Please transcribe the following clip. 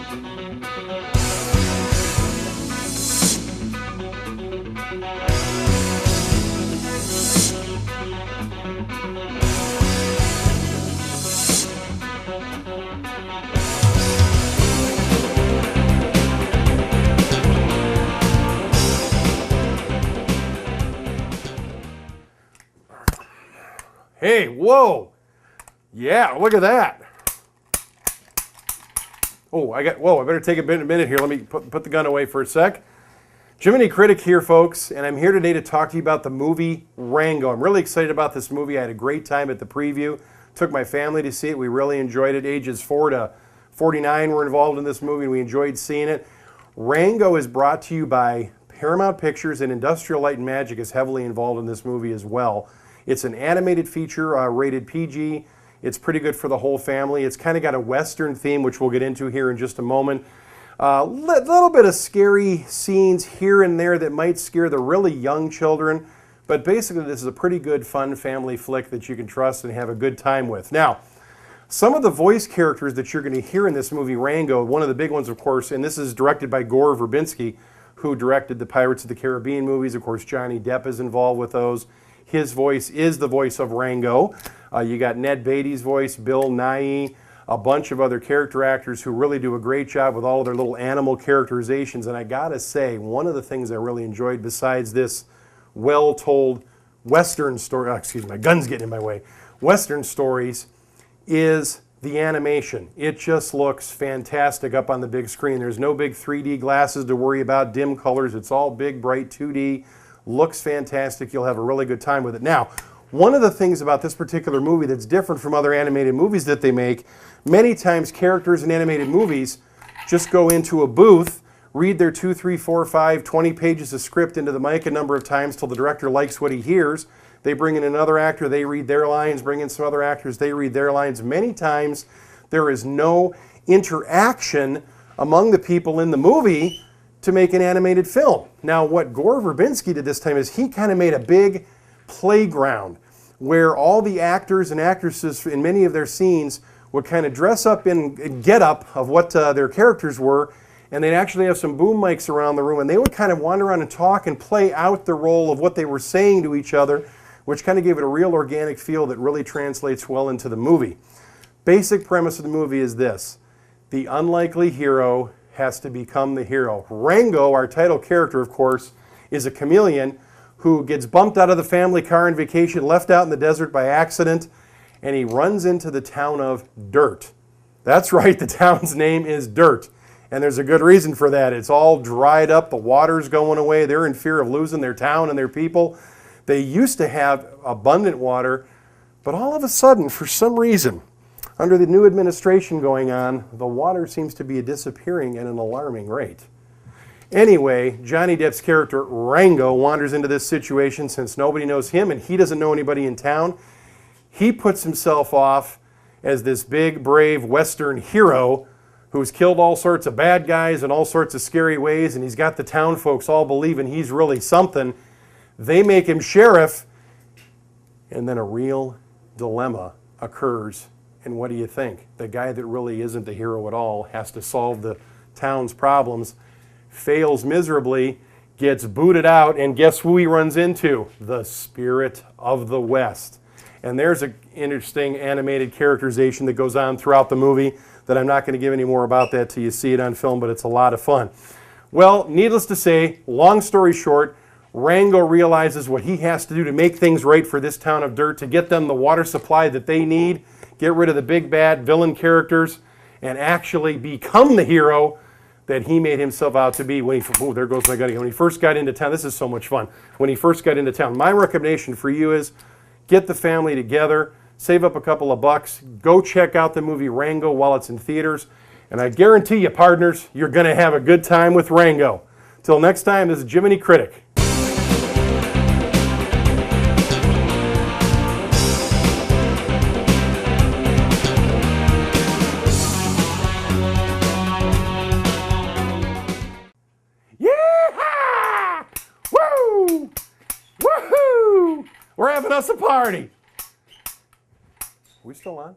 Hey, whoa. Yeah, look at that. Oh, I better take a minute here. Let me put the gun away for a sec. Jiminy Critic here, folks, and I'm here today to talk to you about the movie Rango. I'm really excited about this movie. I had a great time at the preview. Took my family to see it. We really enjoyed it. Ages 4 to 49 were involved in this movie, and we enjoyed seeing it. Rango is brought to you by Paramount Pictures, and Industrial Light and Magic is heavily involved in this movie as well. It's an animated feature, rated PG. It's pretty good for the whole family. It's kind of got a Western theme, which we'll get into here in just a moment. Little bit of scary scenes here and there that might scare the really young children. But basically, this is a pretty good, fun family flick that you can trust and have a good time with. Now, some of the voice characters that you're going to hear in this movie, Rango, one of the big ones, of course, and this is directed by Gore Verbinski, who directed the Pirates of the Caribbean movies. Of course, Johnny Depp is involved with those. His voice is the voice of Rango. You got Ned Beatty's voice, Bill Nighy, a bunch of other character actors who really do a great job with all of their little animal characterizations. And I gotta say, one of the things I really enjoyed besides this well-told Western story, excuse me, my gun's getting in my way, Western stories, is the animation. It just looks fantastic up on the big screen. There's no big 3D glasses to worry about, dim colors. It's all big, bright 2D. Looks fantastic. You'll have a really good time with it. Now, one of the things about this particular movie that's different from other animated movies that they make, many times characters in animated movies just go into a booth, read their 2, 3, 4, 5, 20 pages of script into the mic a number of times till the director likes what he hears. They bring in another actor, they read their lines, bring in some other actors, they read their lines. Many times there is no interaction among the people in the movie to make an animated film. Now, what Gore Verbinski did this time is he kind of made a big playground where all the actors and actresses in many of their scenes would kind of dress up in get-up of what their characters were, and they'd actually have some boom mics around the room, and they would kind of wander around and talk and play out the role of what they were saying to each other, which kind of gave it a real organic feel that really translates well into the movie. Basic premise of the movie is this: the unlikely hero has to become the hero. Rango, our title character, of course, is a chameleon who gets bumped out of the family car on vacation, left out in the desert by accident, and he runs into the town of Dirt. That's right, the town's name is Dirt. And there's a good reason for that. It's all dried up, the water's going away, they're in fear of losing their town and their people. They used to have abundant water, but all of a sudden, for some reason, under the new administration going on, the water seems to be disappearing at an alarming rate. Anyway, Johnny Depp's character, Rango, wanders into this situation since nobody knows him and he doesn't know anybody in town. He puts himself off as this big, brave Western hero who's killed all sorts of bad guys in all sorts of scary ways, and he's got the town folks all believing he's really something. They make him sheriff, and then a real dilemma occurs. And what do you think? The guy that really isn't the hero at all has to solve the town's problems, fails miserably, gets booted out, and guess who he runs into? The Spirit of the West. And there's an interesting animated characterization that goes on throughout the movie that I'm not going to give any more about that till you see it on film, but it's a lot of fun. Well, needless to say, long story short, Rango realizes what he has to do to make things right for this town of Dirt, to get them the water supply that they need, get rid of the big bad villain characters, and actually become the hero that he made himself out to be when he, there goes my gun again. When he first got into town. This is so much fun. When he first got into town. My recommendation for you is get the family together, save up a couple of bucks, go check out the movie Rango while it's in theaters, and I guarantee you, partners, you're going to have a good time with Rango. Till next time, this is Jiminy Critic. We're having us a party. Are we still on?